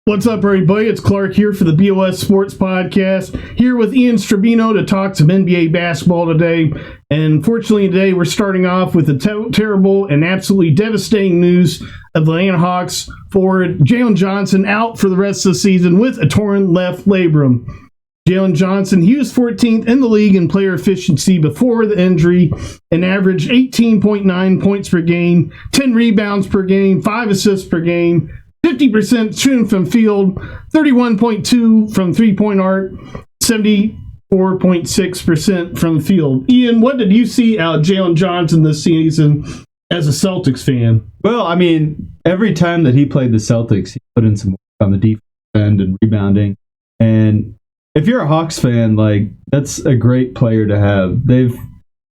What's up, everybody? It's Clark here for the BOS Sports Podcast, here with Ian Strabino to talk some NBA basketball today. And fortunately, today we're starting off with the terrible and absolutely devastating news of the Atlanta Hawks forward Jalen Johnson out for the rest of the season with a torn left labrum. Jalen Johnson, he was 14th in the league in player efficiency before the injury and averaged 18.9 points per game, 10 rebounds per game, 5 assists per game, 50% shooting from field, 31.2 from three-point arc, 74.6% from field. Ian, what did you see out of Jalen Johnson this season as a Celtics fan? Well, I mean, every time that he played the Celtics, he put in some work on the defense end and rebounding. And if you're a Hawks fan, like, that's a great player to have. They've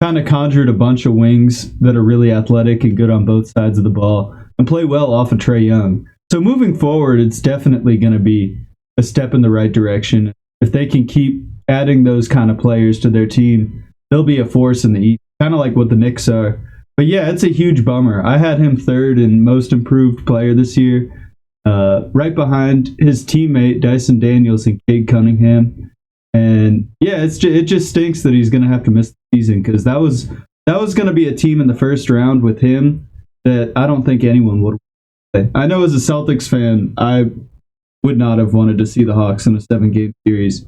kind of conjured a bunch of wings that are really athletic and good on both sides of the ball and play well off of Trae Young. So moving forward, it's definitely going to be a step in the right direction. If they can keep adding those kind of players to their team, they'll be a force in the East, kind of like what the Knicks are. But yeah, it's a huge bummer. I had him third in most improved player this year, right behind his teammate Dyson Daniels and Cade Cunningham. And yeah, it just stinks that he's going to have to miss the season, because that was going to be a team in the first round with him that I don't think anyone would. I know as a Celtics fan, I would not have wanted to see the Hawks in a 7-game series.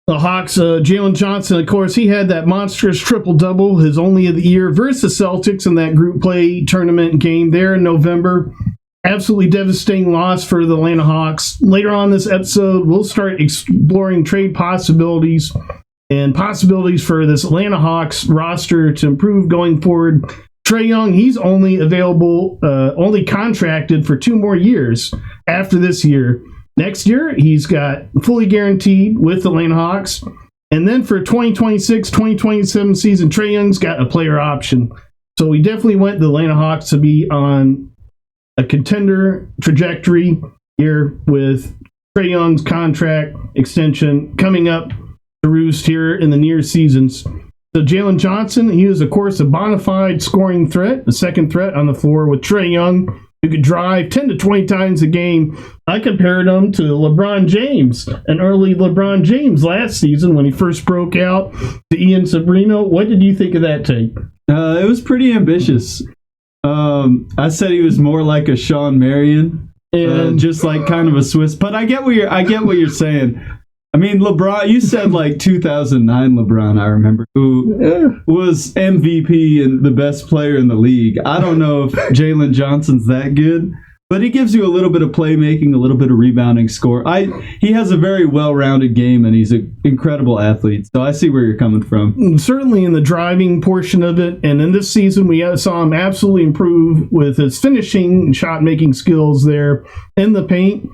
The Hawks, Jalen Johnson, of course, he had that monstrous triple-double, his only of the year, versus Celtics in that group play tournament game there in November. Absolutely devastating loss for the Atlanta Hawks. Later on this episode, we'll start exploring trade possibilities and possibilities for this Atlanta Hawks roster to improve going forward. Trae Young, he's only contracted for 2 more years after this year. Next year, he's got fully guaranteed with the Atlanta Hawks. And then for 2026-2027 season, Trae Young's got a player option. So we definitely want the Atlanta Hawks to be on a contender trajectory here with Trae Young's contract extension coming up to roost here in the near seasons. So Jalen Johnson, he was, of course, a bona fide scoring threat, a second threat on the floor with Trae Young, who could drive 10 to 20 times a game. I compared him to LeBron James, an early LeBron James last season when he first broke out to Ian Sabrino. What did you think of that take? It was pretty ambitious. I said he was more like a Sean Marion, and just like kind of a Swiss. But I get what you're saying. I mean, LeBron, you said like 2009 LeBron, I remember, who was MVP and the best player in the league. I don't know if Jalen Johnson's that good, but he gives you a little bit of playmaking, a little bit of rebounding, score. He has a very well-rounded game, and he's an incredible athlete, so I see where you're coming from. Certainly in the driving portion of it, and in this season we saw him absolutely improve with his finishing and shot-making skills there in the paint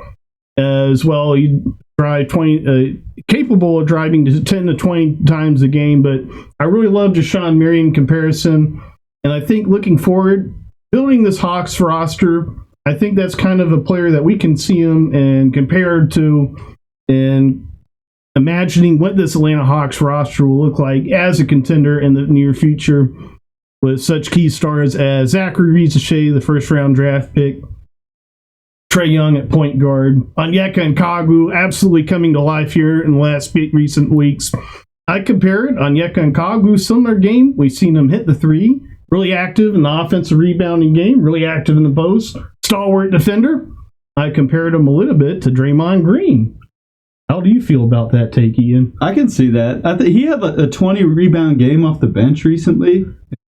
as well. He drive 20, capable of driving to 10 to 20 times a game, but I really love the Sean Marion comparison, and I think looking forward, building this Hawks roster, I think that's kind of a player that we can see him and compared to, and imagining what this Atlanta Hawks roster will look like as a contender in the near future with such key stars as Zachary Risache, the first-round draft pick, Trae Young at point guard, Onyeka Nkongwu absolutely coming to life here in the last recent weeks. I compared Onyeka Nkongwu, similar game. We've seen him hit the three, really active in the offensive rebounding game, really active in the post, stalwart defender. I compared him a little bit to Draymond Green. How do you feel about that take, Ian? I can see that. I think he had a 20 rebound game off the bench recently.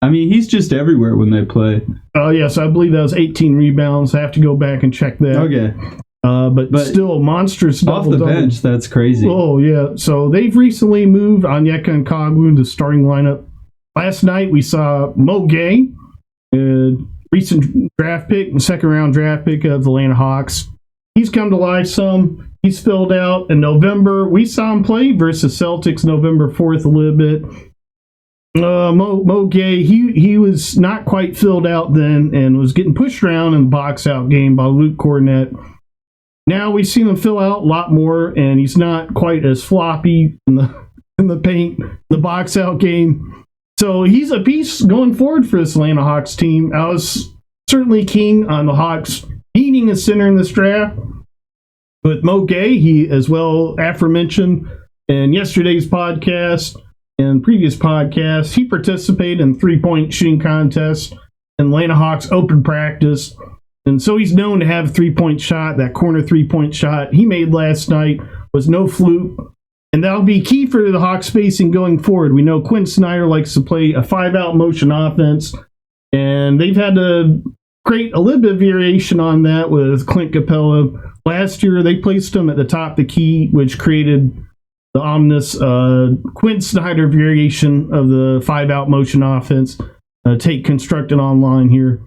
I mean, he's just everywhere when they play. Oh, yes, I believe that was 18 rebounds. I have to go back and check that. Okay. But still, monstrous double-double. Off the bench, that's crazy. Oh, yeah. So they've recently moved Onyeka Nkongwu to the starting lineup. Last night, we saw Mo Gay, recent draft pick, second-round draft pick of the Atlanta Hawks. He's come to life some. He's filled out in November. We saw him play versus Celtics November 4th a little bit. Mo Gay, he was not quite filled out then and was getting pushed around in the box-out game by Luke Cornett. Now we've seen him fill out a lot more, and he's not quite as floppy in the paint, the box-out game. So he's a piece going forward for this Atlanta Hawks team. I was certainly keen on the Hawks needing a center in this draft. With Mo Gay, he as well aforementioned in yesterday's podcast and previous podcast, he participated in 3-point shooting contest in Atlanta Hawks open practice. And so he's known to have a 3-point shot. That corner 3-point shot he made last night was no fluke. And that'll be key for the Hawks spacing going forward. We know Quinn Snyder likes to play a 5-out motion offense, and they've had to create a little bit of variation on that with Clint Capella. Last year, they placed him at the top of the key, which created the ominous Quinn Snyder variation of the 5-out motion offense. Take constructed online here.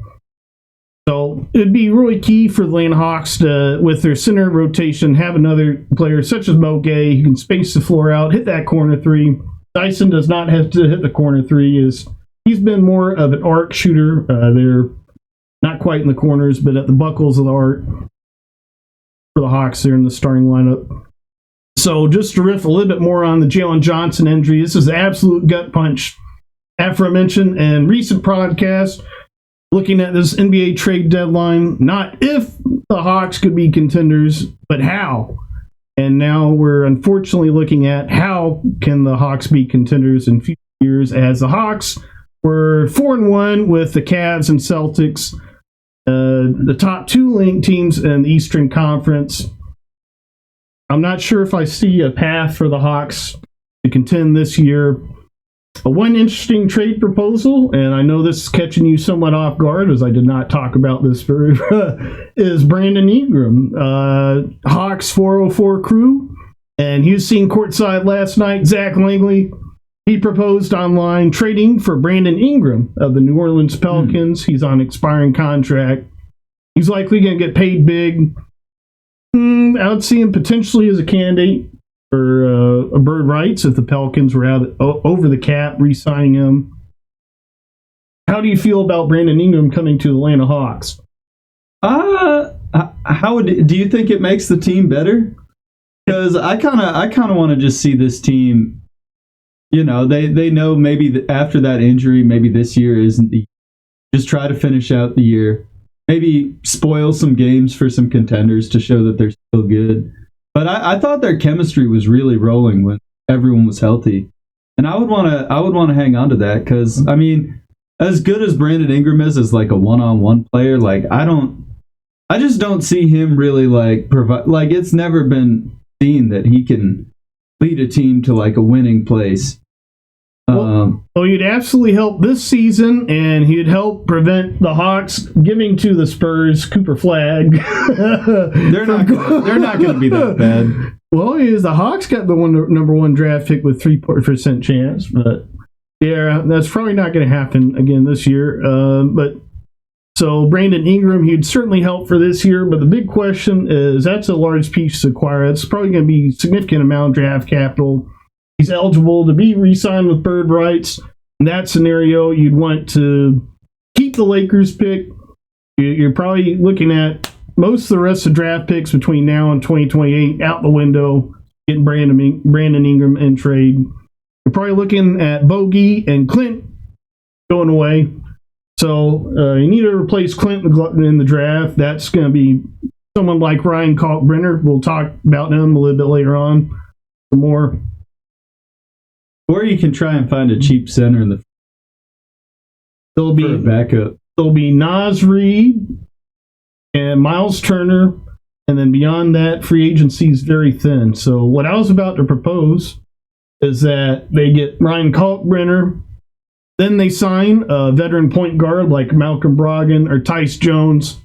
So it'd be really key for the Atlanta Hawks to, with their center rotation, have another player such as Mo Gay who can space the floor out, hit that corner three. Dyson does not have to hit the corner three. He's been more of an arc shooter. They're not quite in the corners, but at the buckles of the arc for the Hawks there in the starting lineup. So just to riff a little bit more on the Jalen Johnson injury, this is an absolute gut punch. Aforementioned and recent podcast, looking at this NBA trade deadline, not if the Hawks could be contenders, but how. And now we're unfortunately looking at how can the Hawks be contenders in future years, as the Hawks were 4-1 with the Cavs and Celtics, the top two linked teams in the Eastern Conference. I'm not sure if I see a path for the Hawks to contend this year. One interesting trade proposal, and I know this is catching you somewhat off guard as I did not talk about this very is Brandon Ingram, Hawks 404 crew, and he was seen courtside last night. Zach Langley, he proposed online trading for Brandon Ingram of the New Orleans Pelicans. He's on expiring contract. He's likely going to get paid big. I would see him potentially as a candidate for a bird rights if the Pelicans were out over the cap, re-signing him. How do you feel about Brandon Ingram coming to Atlanta Hawks? Do you think it makes the team better? Because I kind of want to just see this team. You know, they know maybe after that injury, maybe this year isn't the. Just try to finish out the year. Maybe spoil some games for some contenders to show that they're still good. But I thought their chemistry was really rolling when everyone was healthy, and I would want to hang on to that because I mean, as good as Brandon Ingram is as like a one-on-one player, like I just don't see him really like provide. Like it's never been seen that he can lead a team to like a winning place. Well, he'd absolutely help this season, and he'd help prevent the Hawks giving to the Spurs Cooper Flag. They're not going to be that bad. Well, the Hawks got the number one draft pick with 3% chance, but yeah, that's probably not going to happen again this year. But so Brandon Ingram, he'd certainly help for this year. But the big question is that's a large piece to acquire. It's probably going to be a significant amount of draft capital. He's eligible to be re-signed with bird rights. In that scenario, you'd want to keep the Lakers pick. You're probably looking at most of the rest of the draft picks between now and 2028 out the window, getting Brandon Ingram in trade. You're probably looking at Bogey and Clint going away. So you need to replace Clint in the draft. That's going to be someone like Ryan Kalkbrenner. We'll talk about him a little bit later on. Some more. Or you can try and find a cheap center in the there'll be backup. There'll be Naz Reid and Miles Turner, and then beyond that, free agency is very thin. So what I was about to propose is that they get Ryan Kalkbrenner, then they sign a veteran point guard like Malcolm Brogdon or Tyce Jones,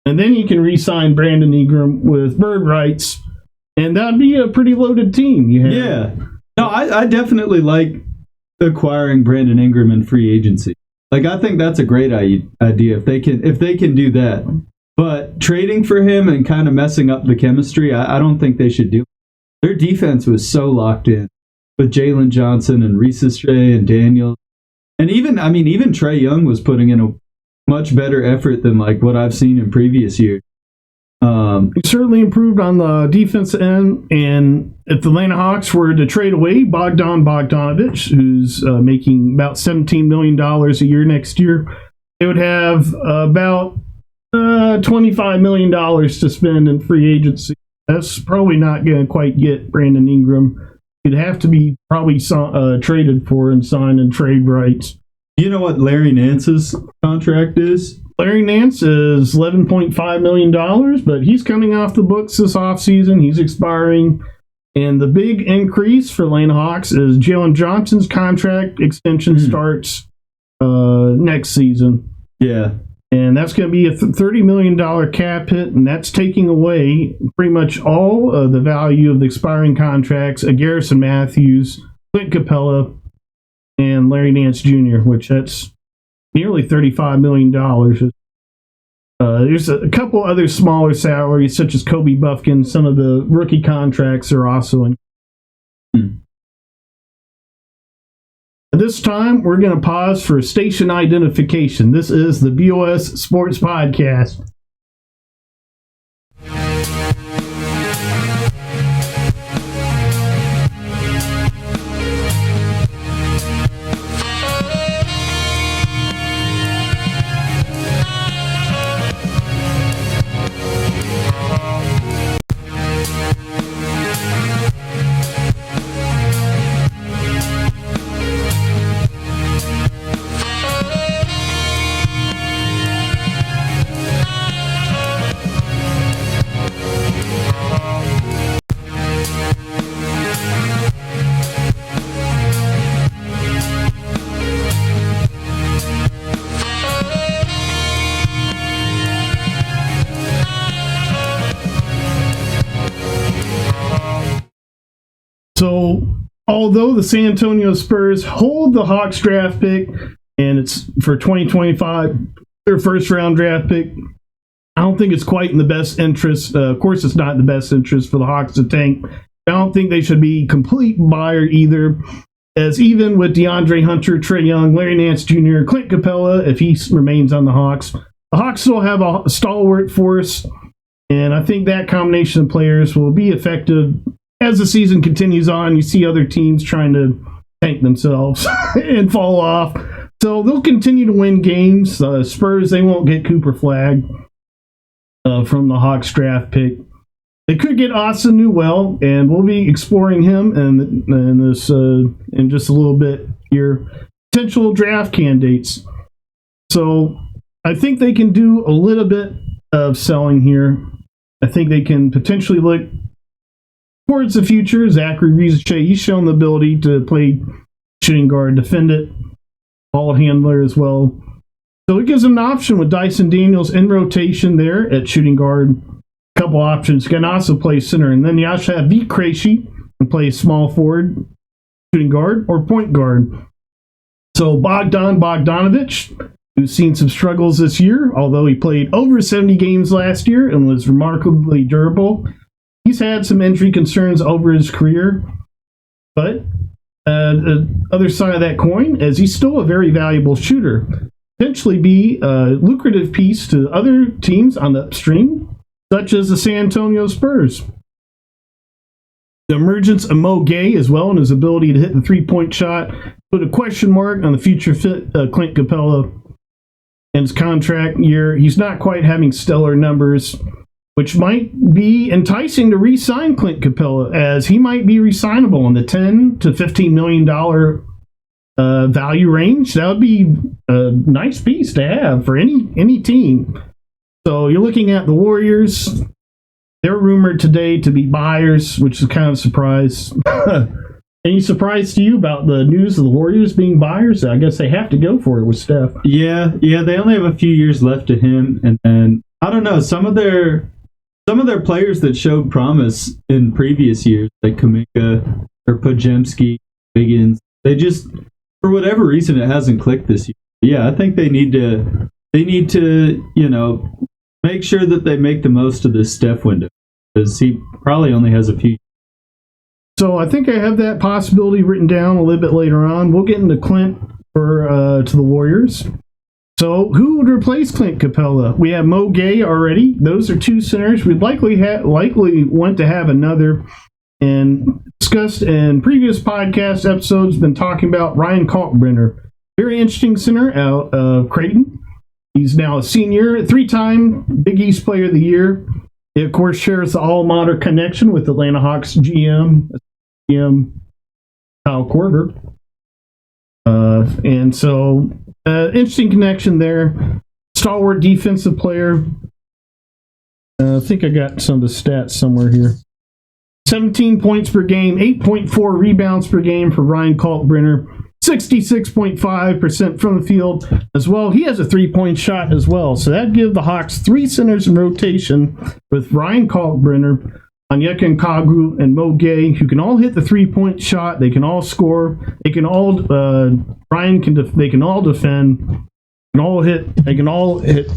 and then you can re-sign Brandon Ingram with bird rights, and that'd be a pretty loaded team. Yeah. No, I definitely like acquiring Brandon Ingram in free agency. Like I think that's a great idea if they can do that. But trading for him and kind of messing up the chemistry, I don't think they should do it. Their defense was so locked in with Jalen Johnson and Reese Stray and Daniel. And even Trae Young was putting in a much better effort than like what I've seen in previous years. He certainly improved on the defense end, and if the Atlanta Hawks were to trade away Bogdan Bogdanović, who's making about $17 million a year next year, they would have about $25 million to spend in free agency. That's probably not going to quite get Brandon Ingram. He'd have to be probably traded for and signed in trade rights. You know what Larry Nance's contract is? Larry Nance is $11.5 million, but he's coming off the books this offseason. He's expiring. And the big increase for Atlanta Hawks is Jalen Johnson's contract extension starts next season. Yeah. And that's going to be a $30 million cap hit, and that's taking away pretty much all of the value of the expiring contracts of Garrison Matthews, Clint Capella, and Larry Nance Jr., which that's nearly $35 million. There's a couple other smaller salaries, such as Kobe Buffkin. Some of the rookie contracts are also in. At this time, we're going to pause for station identification. This is the BOS Sports Podcast. So, although the San Antonio Spurs hold the Hawks draft pick, and it's for 2025, their first round draft pick, I don't think it's quite in the best interest. Of course, it's not in the best interest for the Hawks to tank. I don't think they should be complete buyer either, as even with DeAndre Hunter, Trae Young, Larry Nance Jr., Clint Capella, if he remains on the Hawks still have a stalwart force, and I think that combination of players will be effective. As the season continues on, you see other teams trying to tank themselves and fall off. So they'll continue to win games. Spurs, they won't get Cooper Flagg from the Hawks draft pick. They could get Austin Newell, and we'll be exploring him in this in just a little bit here. Potential draft candidates. So I think they can do a little bit of selling here. I think they can potentially look towards the future. Zachary Rizachet, he's shown the ability to play shooting guard, defend it, ball handler as well. So it gives them an option with Dyson Daniels in rotation there at shooting guard. A couple options. Can also play center. And then you also have Vit Krejci and play small forward, shooting guard, or point guard. So Bogdan Bogdanovic, who's seen some struggles this year, although he played over 70 games last year and was remarkably durable. He's had some injury concerns over his career, but the other side of that coin is he's still a very valuable shooter. Potentially be a lucrative piece to other teams on the upstream, such as the San Antonio Spurs. The emergence of Mo Gay as well and his ability to hit the three-point shot put a question mark on the future fit Clint Capella and his contract year. He's not quite having stellar numbers, which might be enticing to re-sign Clint Capella, as he might be re-signable in the $10 to $15 million value range. That would be a nice piece to have for any team. So you're looking at the Warriors. They're rumored today to be buyers, which is kind of a surprise. Any surprise to you about the news of the Warriors being buyers? I guess they have to go for it with Steph. Yeah, they only have a few years left to him, and then I don't know, some of their players that showed promise in previous years, like Kuminga or Podziemski, Wiggins, they just, for whatever reason, it hasn't clicked this year. Yeah, I think they need to, make sure that they make the most of this Steph window, because he probably only has a few. So I think I have that possibility written down a little bit later on. We'll get into Clint to the Warriors. So who would replace Clint Capella? We have Mo Gay already. Those are two centers. We'd likely want to have another. And discussed in previous podcast episodes, been talking about Ryan Kalkbrenner. Very interesting center out of Creighton. He's now a senior, 3-time Big East Player of the Year. He, of course, shares the alma mater connection with Atlanta Hawks GM Kyle Korver. And so, interesting connection there. Stalwart defensive player. I think I got some of the stats somewhere here. 17 points per game, 8.4 rebounds per game for Ryan Kalkbrenner, 66.5% from the field as well. He has a three-point shot as well. So that gives the Hawks 3 centers in rotation with Ryan Kalkbrenner, Onyeka Nkagwu, and Mo Gay, who can all hit the three-point shot. They can all score. They can all they can all defend. They can all hit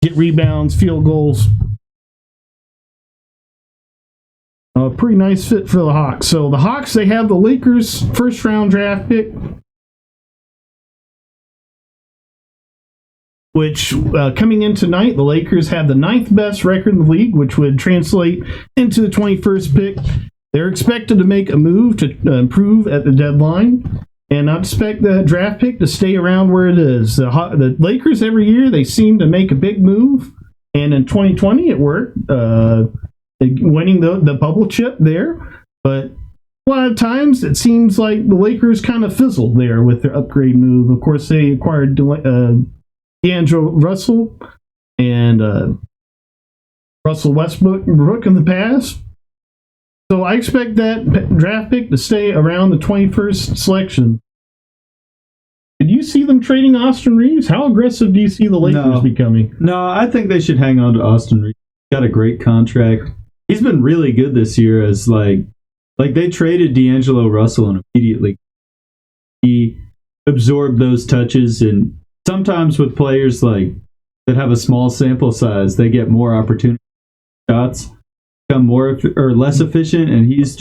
get rebounds, field goals. A pretty nice fit for the Hawks. So the Hawks, they have the Lakers' first-round draft pick, which coming in tonight, the Lakers have the 9th best record in the league, which would translate into the 21st pick. They're expected to make a move to improve at the deadline, and I expect the draft pick to stay around where it is. The Lakers, every year, they seem to make a big move, and in 2020, it worked. Winning the bubble chip there, but a lot of times it seems like the Lakers kind of fizzled there with their upgrade move. Of course, they acquired D'Angelo Russell and Russell Westbrook in the past. So I expect that draft pick to stay around the 21st selection. Did you see them trading Austin Reeves? How aggressive do you see the Lakers becoming? No, I think they should hang on to Austin Reeves. Got a great contract. He's been really good this year as like they traded D'Angelo Russell and immediately he absorbed those touches, and sometimes with players like that have a small sample size, they get more opportunity shots, become more or less efficient, and he's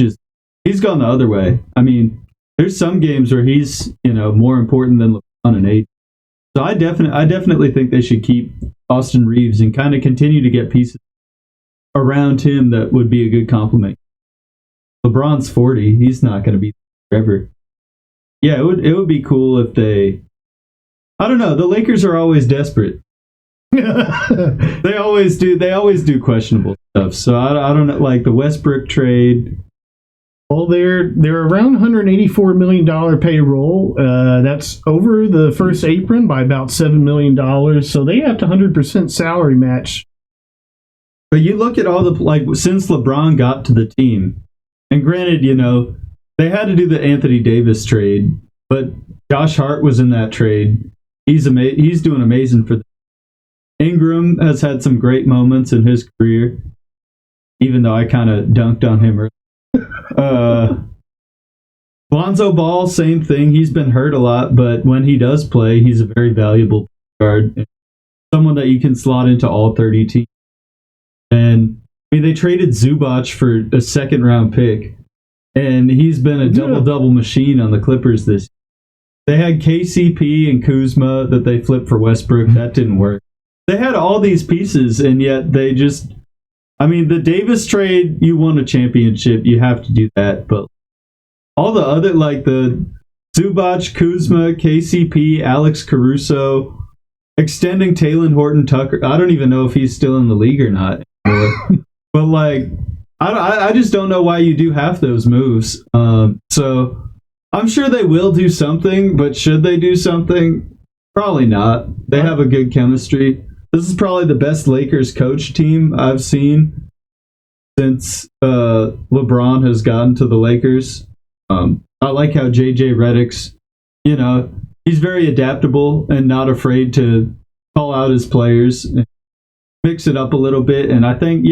gone the other way. I mean, there's some games where he's, more important than LeBron and AD. So I definitely think they should keep Austin Reeves and kind of continue to get pieces around him that would be a good compliment. LeBron's 40. He's not going to be forever. Yeah, it would be cool if they... I don't know. The Lakers are always desperate. They always do questionable stuff. So I don't know, like the Westbrook trade. Well, they're around $184 million payroll. That's over the first apron by about $7 million. So they have to 100% salary match. But you look at all since LeBron got to the team, and granted, they had to do the Anthony Davis trade, but Josh Hart was in that trade. He's doing amazing for them. Ingram has had some great moments in his career, even though I kind of dunked on him earlier. Lonzo Ball, same thing. He's been hurt a lot, but when he does play, he's a very valuable guard, someone that you can slot into all 30 teams. And I mean, they traded Zubac for a 2nd-round pick, and he's been a double-double machine on the Clippers this year. They had KCP and Kuzma that they flipped for Westbrook. That didn't work. They had all these pieces, and yet they just... I mean, the Davis trade, you won a championship. You have to do that. But all the other, like the Zubac, Kuzma, KCP, Alex Caruso, extending Talen Horton-Tucker. I don't even know if he's still in the league or not. But like, I just don't know why you do half those moves. So I'm sure they will do something, but should they do something? Probably not. They have a good chemistry. This is probably the best Lakers coach team I've seen since LeBron has gotten to the Lakers. I like how JJ Redick's, he's very adaptable and not afraid to call out his players and mix it up a little bit. And I think,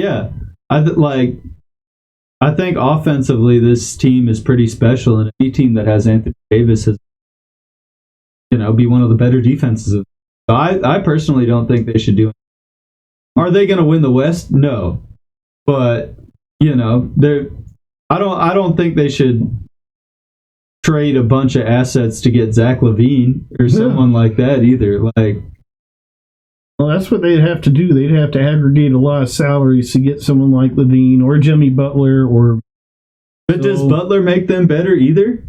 I think offensively this team is pretty special, and any team that has Anthony Davis has, be one of the better defenses. So I personally don't think they should do it. Are they going to win the West? No, but I don't think they should trade a bunch of assets to get Zach LaVine or someone like that either. Well, that's what they'd have to do. They'd have to aggregate a lot of salaries to get someone like LaVine or Jimmy Butler. But does Butler make them better either?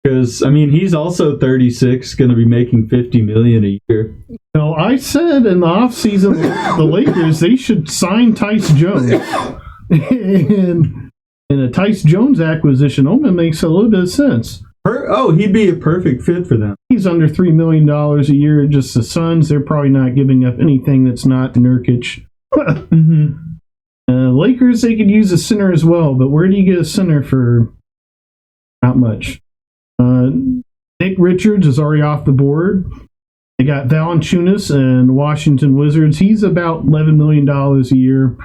Because, I mean, he's also 36, going to be making $50 million a year. Well, I said in the offseason, the Lakers, they should sign Tyce Jones. and a Tyce Jones acquisition almost makes a little bit of sense. He'd be a perfect fit for them. He's under $3 million a year. Just the Suns, they're probably not giving up anything that's not Nurkic. Lakers, they could use a center as well, but where do you get a center for not much? Nick Richards is already off the board. They got Valanciunas and Washington Wizards. He's about $11 million a year.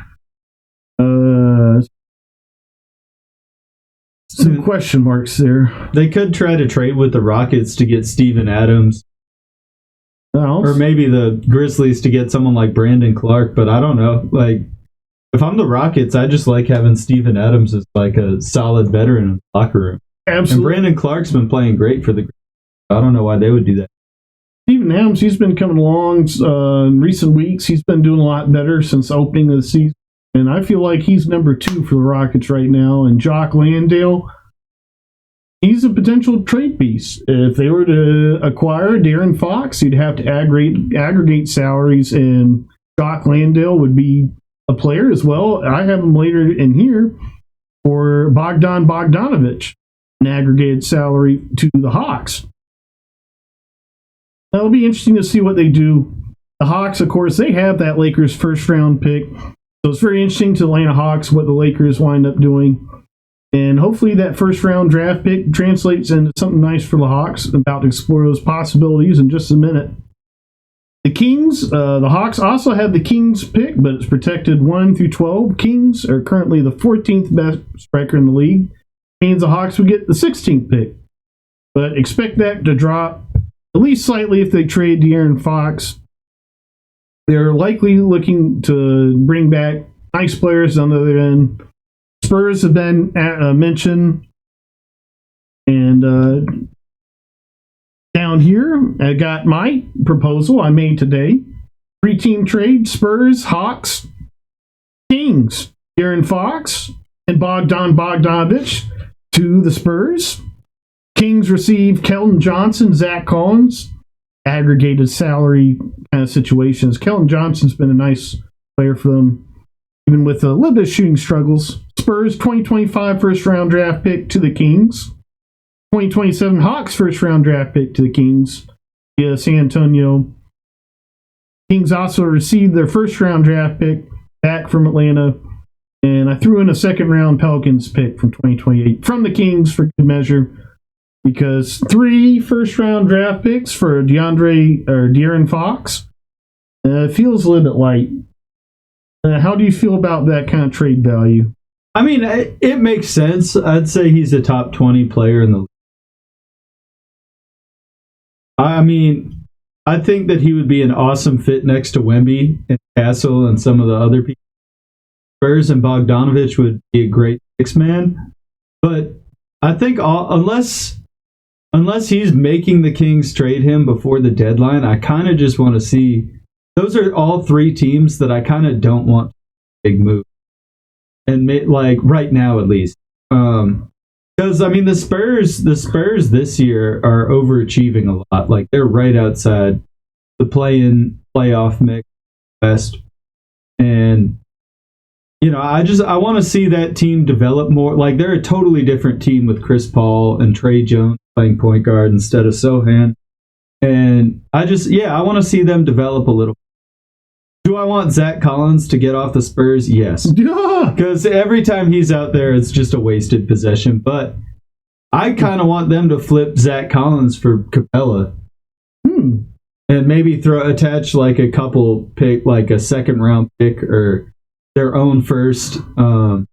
Some question marks there. They could try to trade with the Rockets to get Steven Adams. Or maybe the Grizzlies to get someone like Brandon Clark, but I don't know. Like, if I'm the Rockets, I just like having Steven Adams as like a solid veteran in the locker room. Absolutely. And Brandon Clark's been playing great for the Grizzlies. I don't know why they would do that. Steven Adams, he's been coming along in recent weeks. He's been doing a lot better since the opening of the season. And I feel like he's number 2 for the Rockets right now. And Jock Landale, he's a potential trade piece. If they were to acquire De'Aaron Fox, you'd have to aggregate salaries, and Jock Landale would be a player as well. I have him later in here for Bogdan Bogdanović, an aggregated salary to the Hawks. That'll be interesting to see what they do. The Hawks, of course, they have that Lakers first-round pick. So it's very interesting to the Atlanta Hawks what the Lakers wind up doing. And hopefully that first-round draft pick translates into something nice for the Hawks. I'm about to explore those possibilities in just a minute. The Kings, the Hawks also have the Kings pick, but it's protected 1 through 12. Kings are currently the 14th best striker in the league. Means the Hawks would get the 16th pick. But expect that to drop at least slightly if they trade De'Aaron Fox. They're likely looking to bring back nice players on the other end. Spurs have been mentioned. And down here, I got my proposal I made today. 3-team trade, Spurs, Hawks, Kings, De'Aaron Fox, and Bogdan Bogdanović to the Spurs. Kings receive Keldon Johnson, Zach Collins, aggregated salary kind of situations. Keldon Johnson's been a nice player for them, even with a little bit of shooting struggles. Spurs 2025 first-round draft pick to the Kings. 2027 Hawks first-round draft pick to the Kings via San Antonio. Kings also received their first-round draft pick back from Atlanta. And I threw in a second-round Pelicans pick from 2028 from the Kings for good measure, because 3 first-round draft picks for De'Aaron Fox feels a little bit light. How do you feel about that kind of trade value? I mean, it makes sense. I'd say he's a top 20 player in the league. I mean, I think that he would be an awesome fit next to Wemby and Castle and some of the other people. Spurs and Bogdanović would be a great six-man. But I think unless he's making the Kings trade him before the deadline, I kind of just want to see. Those are all 3 teams that I kind of don't want to big move. And like right now at least. Because I mean the Spurs this year are overachieving a lot. Like they're right outside the playoff mix best. And you know, I want to see that team develop more. Like they're a totally different team with Chris Paul and Trey Jones playing point guard instead of Sohan. And I want to see them develop a little. Do I want Zach Collins to get off the Spurs? Yes. Because every time he's out there, it's just a wasted possession. But I kind of want them to flip Zach Collins for Capella. And maybe attach like a couple pick, like a second round pick or their own first. Because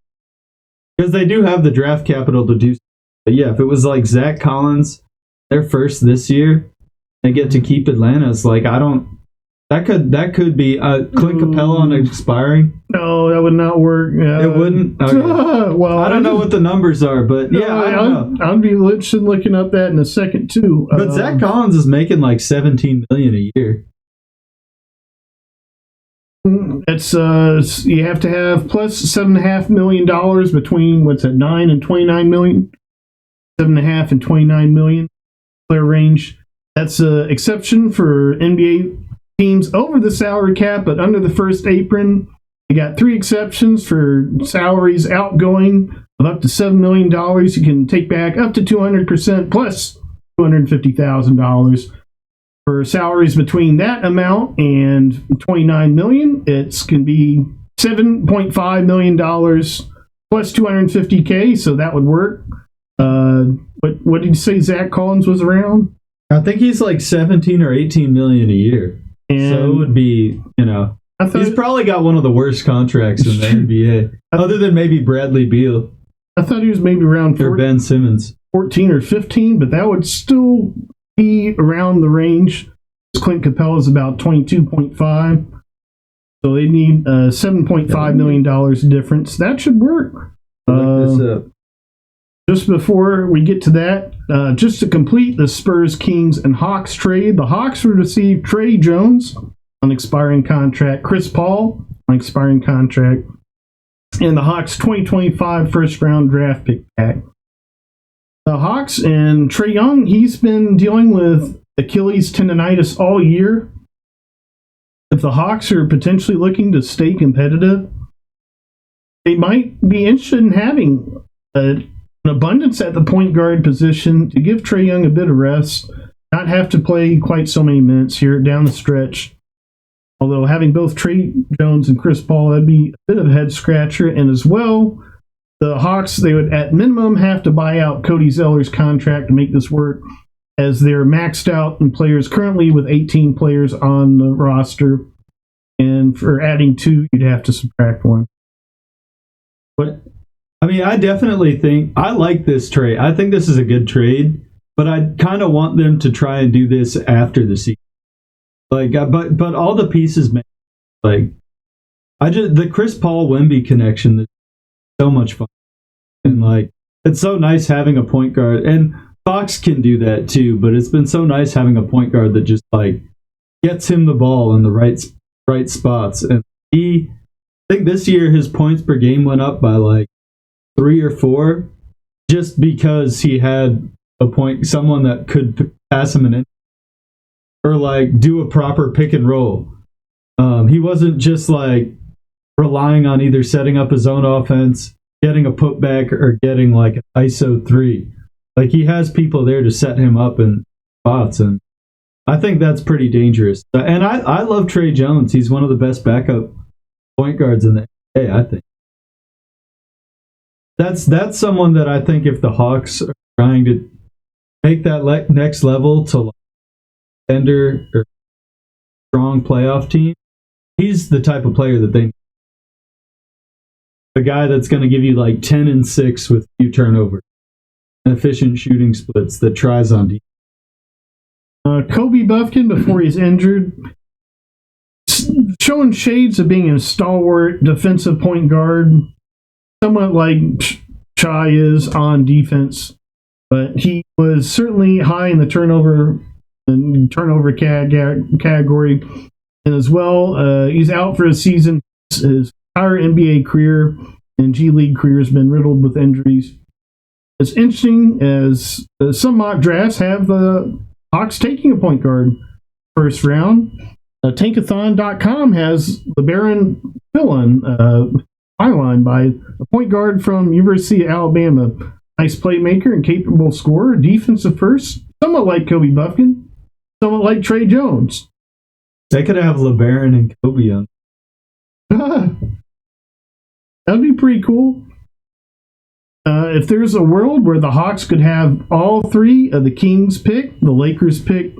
they do have the draft capital to do so. But yeah, if it was like Zach Collins, their first this year, they get to keep Atlanta. It's like, that could be Clint Capella on expiring. No, that would not work. It wouldn't. Okay. Well, I don't know what the numbers are, but yeah, I don't know. I'd be interested in looking up that in a second too. But Zach Collins is making like $17 million a year. It's you have to have plus $7.5 million between what's at $9 and $29 million. 7.5 and 29 million player range. That's an exception for NBA teams over the salary cap, but under the first apron. You got 3 exceptions for salaries outgoing of up to $7 million. You can take back up to 200% plus $250,000. For salaries between that amount and $29 million, it can be $7.5 million plus $250K, so that would work. What did you say Zach Collins was around? I think he's like 17 or 18 million a year. And so it would be, he's probably got one of the worst contracts in the NBA, other than maybe Bradley Beal. I thought he was maybe around or Ben Simmons, 14 or 15, but that would still be around the range. Clint Capella is about 22.5, so they need $7.5 million difference. That should work. Just before we get to that, just to complete the Spurs, Kings, and Hawks trade, the Hawks would receive Trey Jones on expiring contract, Chris Paul on expiring contract, and the Hawks 2025 first-round draft pick back. The Hawks and Trae Young, he's been dealing with Achilles tendonitis all year. If the Hawks are potentially looking to stay competitive, they might be interested in having an abundance at the point guard position to give Trae Young a bit of rest, not have to play quite so many minutes here down the stretch. Although having both Trey Jones and Chris Paul, that'd be a bit of a head scratcher. And as well, the Hawks, they would at minimum have to buy out Cody Zeller's contract to make this work, as they're maxed out in players currently with 18 players on the roster. And for adding 2, you'd have to subtract 1. But I mean, I definitely think I like this trade. I think this is a good trade, but I kind of want them to try and do this after the season. Like, but all the pieces make like the Chris Paul Wemby connection is so much fun, and like it's so nice having a point guard, and Fox can do that too. But it's been so nice having a point guard that just like gets him the ball in the right spots. And I think this year his points per game went up by like 3 or 4, just because he had someone that could pass him an or like do a proper pick and roll. He wasn't just like relying on either setting up his own offense, getting a putback, or getting like an ISO 3. Like he has people there to set him up in spots, and I think that's pretty dangerous. And I love Trey Jones. He's one of the best backup point guards in the NBA, I think. That's someone that I think if the Hawks are trying to take that next level to like contender or strong playoff team, he's the type of player that they need. The guy that's going to give you like 10 and 6 with few turnovers, and efficient shooting splits that tries on defense. Kobe Buffkin, before he's injured, showing shades of being a stalwart defensive point guard, somewhat like Chai is on defense, but he was certainly high in the turnover category, and as well, he's out for a season. His entire NBA career and G League career has been riddled with injuries. It's interesting as some mock drafts have the Hawks taking a point guard first round. Tankathon.com has LeBaron Fillon byline by a point guard from University of Alabama. Nice playmaker and capable scorer, defensive first, somewhat like Kobe Buffkin, somewhat like Trey Jones. They could have LeBaron and Kobe on. That'd be pretty cool. If there's a world where the Hawks could have all 3 of the Kings pick, the Lakers pick,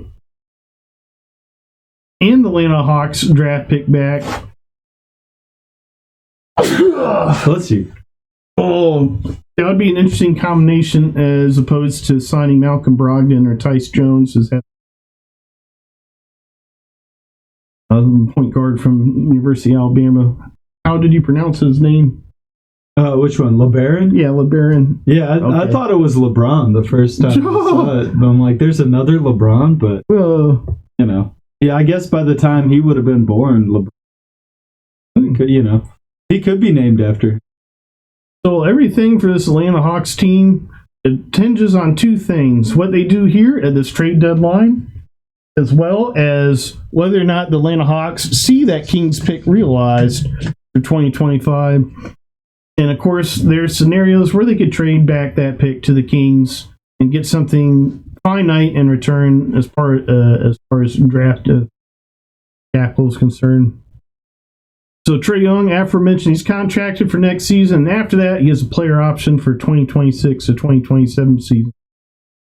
and the Atlanta Hawks draft pick back. Let's see. Oh, that would be an interesting combination as opposed to signing Malcolm Brogdon or Tyce Jones as point guard from University of Alabama. How did you pronounce his name? Which one? LeBaron? Yeah, LeBaron. Yeah, I thought it was LeBron the first time I saw it. But I'm like, there's another LeBron, but, Yeah, I guess by the time he would have been born, LeBron, he could be named after. So everything for this Atlanta Hawks team It hinges on two things: what they do here at this trade deadline, as well as whether or not the Atlanta Hawks see that Kings pick realized for 2025. And of course, there's scenarios where they could trade back that pick to the Kings and get something finite in return as far as draft capital is concerned. So Trae Young, aforementioned, he's contracted for next season. And after that, he has a player option for 2026 to 2027 season.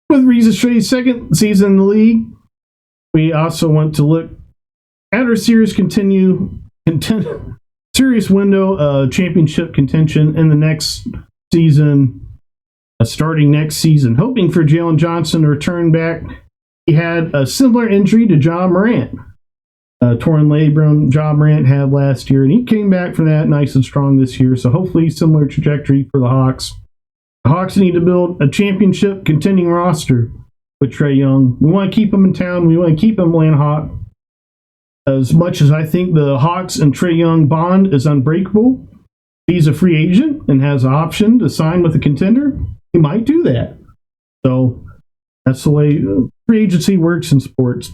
With Reeves Shrea's second season in the league, we also want to look at our serious window of championship contention in the next season, starting next season. Hoping for Jalen Johnson to return back. He had a similar injury to Ja Morant. Torn labrum Ja Morant had last year, and he came back from that nice and strong this year. So hopefully similar trajectory for the Hawks. The Hawks need to build a championship contending roster with Trae Young. We want to keep him in town. We want to keep him Atlanta Hawk. As much as I think the Hawks and Trae Young bond is unbreakable, he's a free agent and has an option to sign with a contender. He might do that. So that's the way free agency works in sports.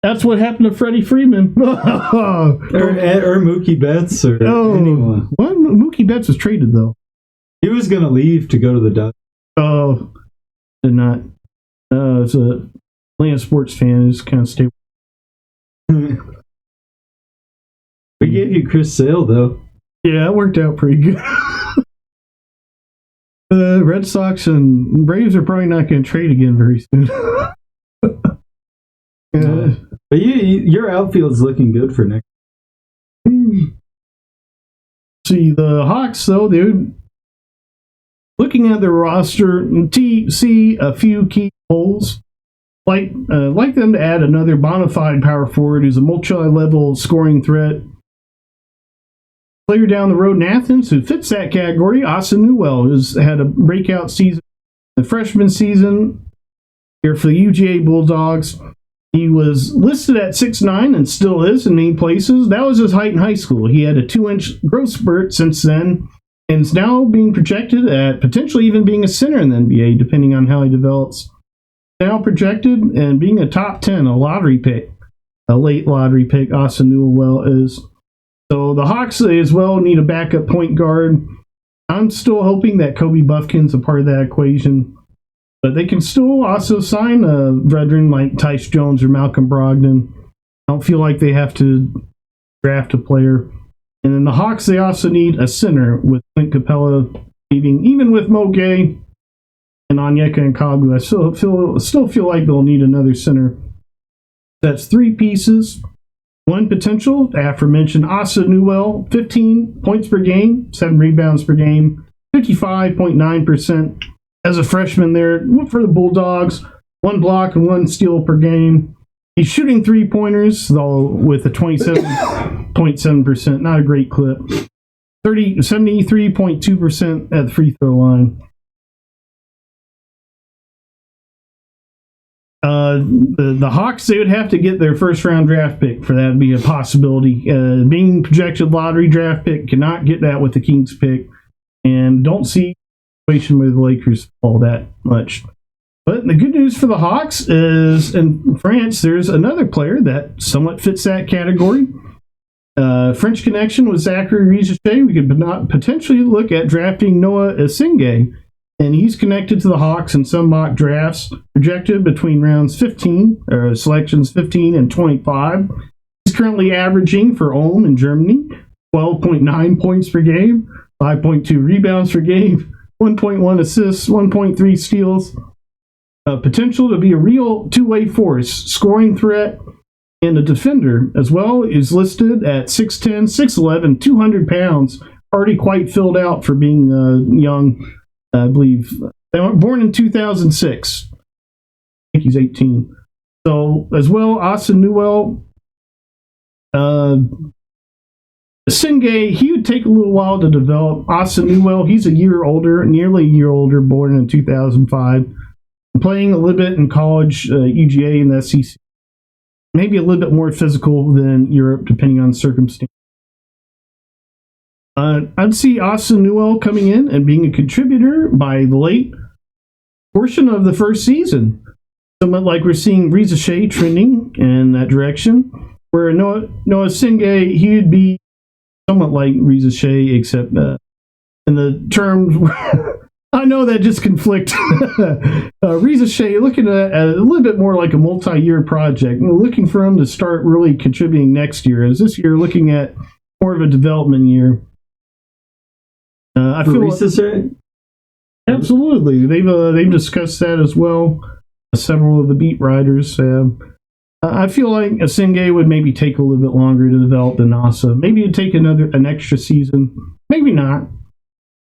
That's what happened to Freddie Freeman. or Mookie Betts or anyone. What? Mookie Betts was traded, though. He was going to leave to go to the Dodgers. Oh, did not. As a Atlanta sports fan, just kind of stay. We gave you Chris Sale, though. Yeah, it worked out pretty good. The Red Sox and Braves are probably not going to trade again very soon. But your outfield's looking good for next. See, the Hawks, though, dude, looking at their roster, see a few key holes. Like them to add another bona fide power forward who's a multi-level scoring threat. Player down the road in Athens who fits that category, Asa Newell, who's had a breakout season. The freshman season here for the UGA Bulldogs. He was listed at 6'9" and still is in many places. That was his height in high school. He had a 2-inch growth spurt since then and is now being projected at potentially even being a center in the NBA, depending on how he develops. Now projected and being a top 10, a lottery pick, a late lottery pick, Asa Newell is. So the Hawks as well need a backup point guard. I'm still hoping that Kobe Buffkin's a part of that equation. But they can still also sign a veteran like Tyce Jones or Malcolm Brogdon. I don't feel like they have to draft a player. And then the Hawks, they also need a center with Clint Capella leaving. Even with Mo Gay and Onyeka and Kabu, I still feel like they'll need another center. That's three pieces. One potential, aforementioned Asa Newell, 15 points per game, 7 rebounds per game, 55.9%. As a freshman there for the Bulldogs, 1 block and 1 steal per game. He's shooting 3-pointers, though, with a 27.7%. Not a great clip. 73.2% at the free throw line. The Hawks, they would have to get their first-round draft pick for that to be a possibility. Being projected lottery draft pick, cannot get that with the Kings pick. And don't see with the Lakers all that much. But the good news for the Hawks is in France, there's another player that somewhat fits that category. French connection with Zachary Rizachet. We could potentially look at drafting Noah Esinghe, and he's connected to the Hawks in some mock drafts, projected between selections 15 and 25. He's currently averaging for Ulm in Germany 12.9 points per game, 5.2 rebounds per game, 1.1 assists, 1.3 steals. Potential to be a real two-way force, scoring threat, and a defender as well. Is listed at 6'10", 6'11", 200 pounds. Already quite filled out for being young, I believe. They were born in 2006. I think he's 18. So, as well, Asa Newell. Singay, he would take a little while to develop. Asa Newell, he's nearly a year older, born in 2005. Playing a little bit in college, UGA and the SEC. Maybe a little bit more physical than Europe, depending on circumstance. I'd see Asa Newell coming in and being a contributor by the late portion of the first season. Somewhat like we're seeing Riza Shea trending in that direction, where Noah Singay, he would be somewhat like Riza Shea, except in the terms I know that just conflict. Riza Shea looking at a little bit more like a multi-year project. We're looking for him to start really contributing next year, as this year looking at more of a development year. I feel Riza Shea? Absolutely, they've discussed that as well. Several of the beat writers have. I feel like Singay would maybe take a little bit longer to develop than Asa. Maybe it'd take an extra season. Maybe not.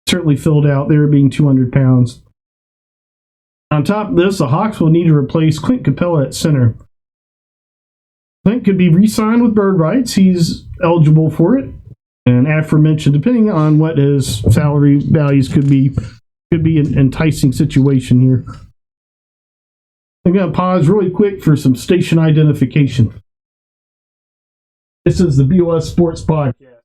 Certainly filled out there, being 200 pounds. On top of this, the Hawks will need to replace Clint Capella at center. Clint could be re-signed with bird rights. He's eligible for it. And aforementioned, depending on what his salary values could be an enticing situation here. I'm going to pause really quick for some station identification. This is the BOS Sports Podcast.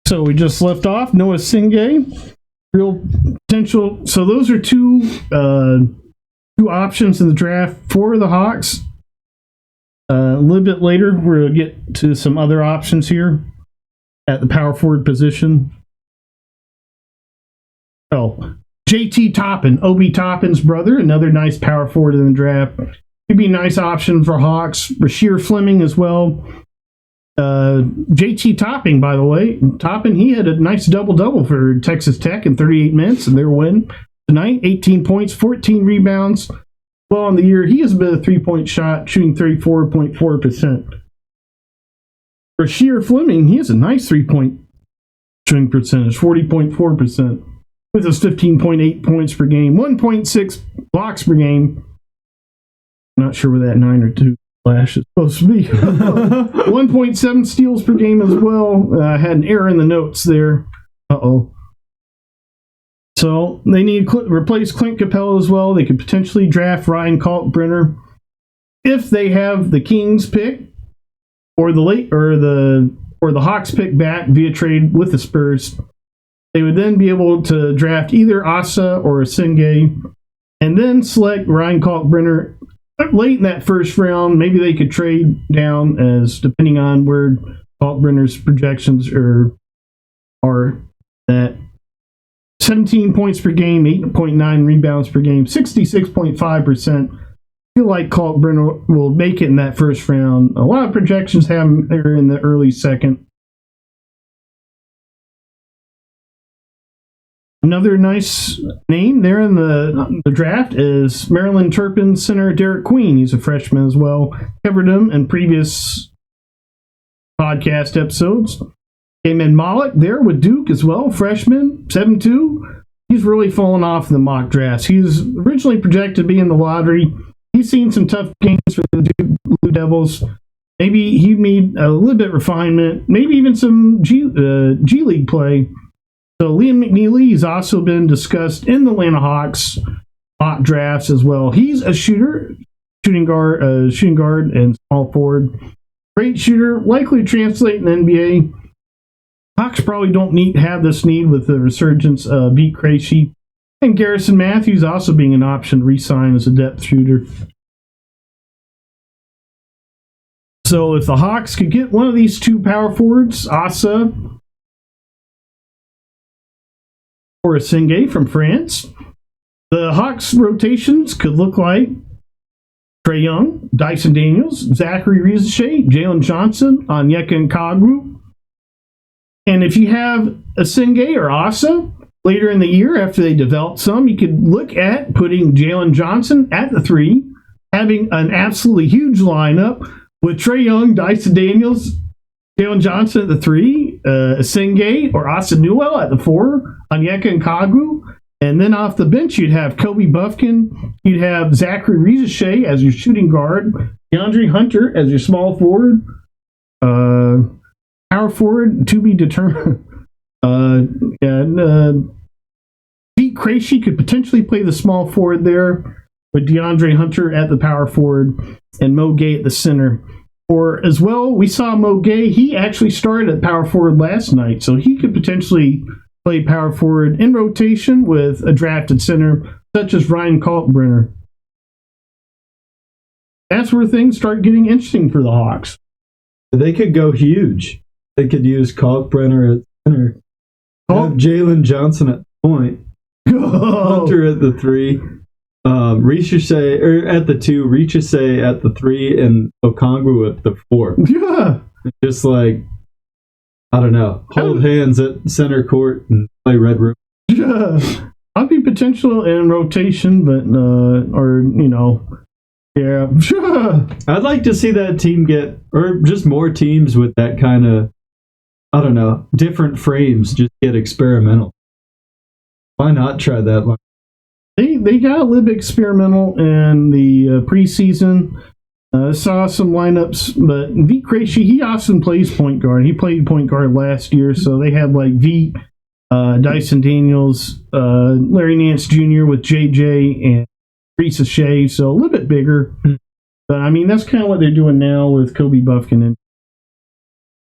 So we just left off Noah Singay. Real potential. So those are two options in the draft for the Hawks. A little bit later, we're going to get to some other options here at the power forward position. Oh, JT Toppin, Obi Toppin's brother, another nice power forward in the draft. Could be a nice option for Hawks. Rasheer Fleming as well. JT Toppin, by the way, he had a nice double-double for Texas Tech in 38 minutes in their win tonight. 18 points, 14 rebounds. Well, on the year, he has been a three-point shot, shooting 34.4%. Rasheer Fleming, he has a nice three-point shooting percentage, 40.4%, with his 15.8 points per game, 1.6 blocks per game. Not sure where that 9 or 2 flash is supposed to be. 1.7 steals per game as well. Had an error in the notes there. So they need to replace Clint Capella as well. They could potentially draft Ryan Kalkbrenner if they have the Kings pick or the Hawks pick back via trade with the Spurs. They would then be able to draft either Asa or Singay and then select Ryan Kalkbrenner late in that first round. Maybe they could trade down, as depending on where Kalkbrenner's projections are that 17 points per game, 8.9 rebounds per game, 66.5%. I feel like Kalkbrenner will make it in that first round. A lot of projections have him there in the early second. Another nice name there in the draft is Maryland Terrapins center Derek Queen. He's a freshman as well. Covered him in previous podcast episodes. Amen Malik there with Duke as well, freshman, 7'2". He's really fallen off in the mock drafts. He was originally projected to be in the lottery. He's seen some tough games for the Duke Blue Devils. Maybe he made a little bit of refinement, maybe even some G League play. So Liam McNeely has also been discussed in the Atlanta Hawks mock drafts as well. He's a shooting guard and small forward. Great shooter, likely to translate in the NBA. Hawks probably don't have this need with the resurgence of Beat Krejci. And Garrison Matthews also being an option to re-sign as a depth shooter. So if the Hawks could get one of these two power forwards, Asa or a Singay from France, the Hawks rotations could look like Trae Young, Dyson Daniels, Zachary Riza-Shea, Jalen Johnson, Onyeka Okongwu. And if you have a Singay or Asa later in the year after they develop some, you could look at putting Jalen Johnson at the 3, having an absolutely huge lineup with Trae Young, Dyson Daniels, Jalen Johnson at the 3, Singay or Asa Newell at the 4, Onyeka Okongwu, and then off the bench you'd have Kobe Buffkin, you'd have Zachary Riza-Shea as your shooting guard, DeAndre Hunter as your small forward, power forward to be determined. Pete Krejci could potentially play the small forward there, with DeAndre Hunter at the power forward and Mo Gay at the center. Or as well, we saw Mo Gay. He actually started at power forward last night, so he could potentially play power forward in rotation with a drafted center such as Ryan Kalkbrenner. That's where things start getting interesting for the Hawks. They could go huge. They could use Kalkbrenner at center, have Jalen Johnson at the point, Hunter at the 3, Ricochet at the 2, Ricochet at the 3, and Okongwu at the 4. Yeah. Just like, I don't know, hold hands at center court and play Red Room. Yeah. I'd be potential in rotation, but, yeah. I'd like to see that team get, or just more teams with that kind of, I don't know, different frames, just get experimental. Why not try that line? They got a little bit experimental in the preseason. Saw some lineups, but Vit Krejci, he often plays point guard. He played point guard last year, so they had like Vit, Dyson Daniels, Larry Nance Jr. with JJ, and Ricochet, so a little bit bigger. But I mean, that's kind of what they're doing now with Kobe Buffkin and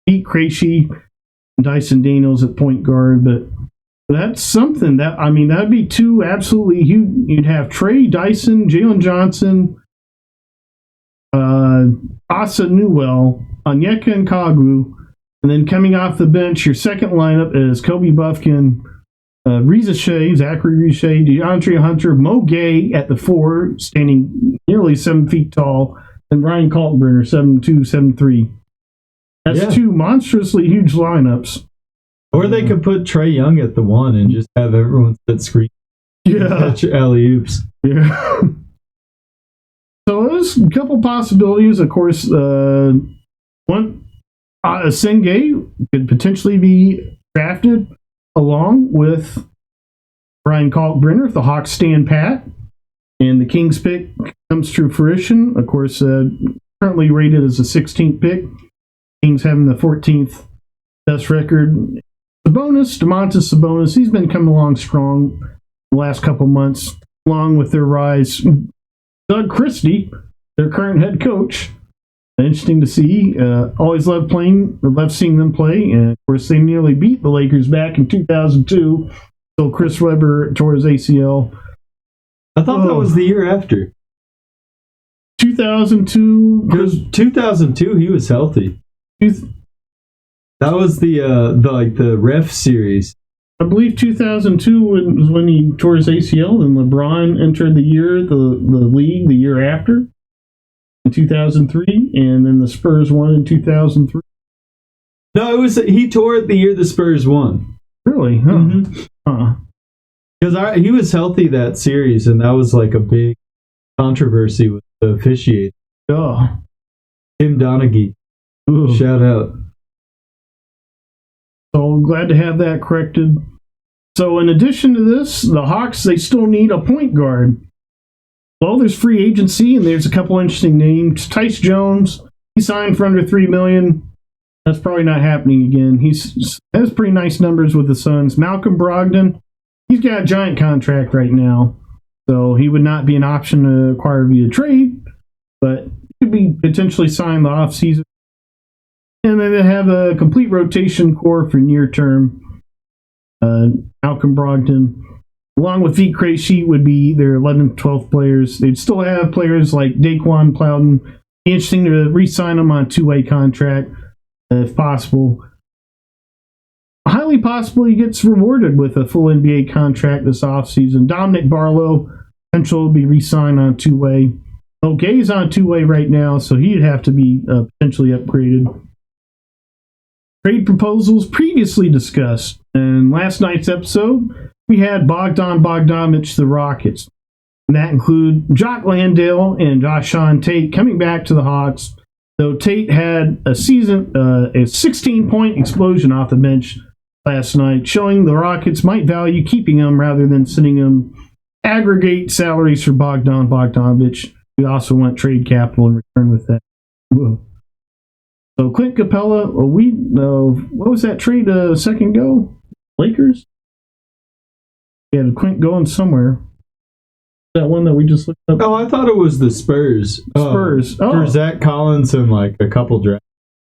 Vit Krejci, Dyson Daniels at point guard, but that's something that, I mean, that'd be two absolutely huge. You'd have Trey Dyson, Jalen Johnson, Asa Newell, Onyeka and Kagwu, and then coming off the bench, your second lineup is Kobe Buffkin, Ricochet, Zachary Ricochet, DeAndre Hunter, Mo Gay at the 4, standing nearly 7 feet tall, and Ryan Kalkbrenner, 7'2", 7'3". That's two monstrously huge lineups. Or they could put Trae Young at the 1 and just have everyone sit screen. Yeah. Catch alley-oops. Yeah. So there's a couple possibilities. Of course, one, Senge could potentially be drafted along with Ryan Kalkbrenner if the Hawks stand pat. And the Kings pick comes to fruition. Of course, currently rated as a 16th pick. Kings having the 14th best record. Domantas Sabonis, he's been coming along strong the last couple months, along with their rise. Doug Christie, their current head coach. Interesting to see. Always loved seeing them play. And of course, they nearly beat the Lakers back in 2002. So Chris Webber tore his ACL. I thought that was the year after. 2002. Because 2002, he was healthy. That was the ref series. I believe 2002 was when he tore his ACL, and LeBron entered the league the year after, in 2003, and then the Spurs won in 2003. No, he tore it the year the Spurs won. Really? Huh. Mm-hmm. Because he was healthy that series, and that was like a big controversy with the officiating. Oh. Tim Donaghy. Ooh. Shout out. So glad to have that corrected. So in addition to this, the Hawks, they still need a point guard. Well, there's free agency, and there's a couple interesting names. Tyce Jones, he signed for under $3 million. That's probably not happening again. He has pretty nice numbers with the Suns. Malcolm Brogdon, he's got a giant contract right now, so he would not be an option to acquire via trade, but could be potentially signed the offseason. And then they have a complete rotation core for near term. Malcolm Brogdon, along with Vit Krejci, would be their 11th, 12th players. They'd still have players like Daquan Plowden. Be interesting to re-sign them on a two-way contract, if possible. Highly possible he gets rewarded with a full NBA contract this offseason. Dominic Barlow, potential to be re-signed on two-way. Gay's on two-way right now, so he'd have to be potentially upgraded. Trade proposals previously discussed. In last night's episode, we had Bogdan Bogdanovic, the Rockets. And that include Jock Landale and Joshon Tate coming back to the Hawks. Though Tate had a 16-point explosion off the bench last night, showing the Rockets might value keeping him rather than sending him aggregate salaries for Bogdan Bogdanovic. We also want trade capital in return with that. Whoa. So Clint Capella, what was that trade a second ago? Lakers? Yeah, Quint going somewhere. That one that we just looked up. Oh, I thought it was the Spurs. Spurs. For Zach Collins and like a couple drafts.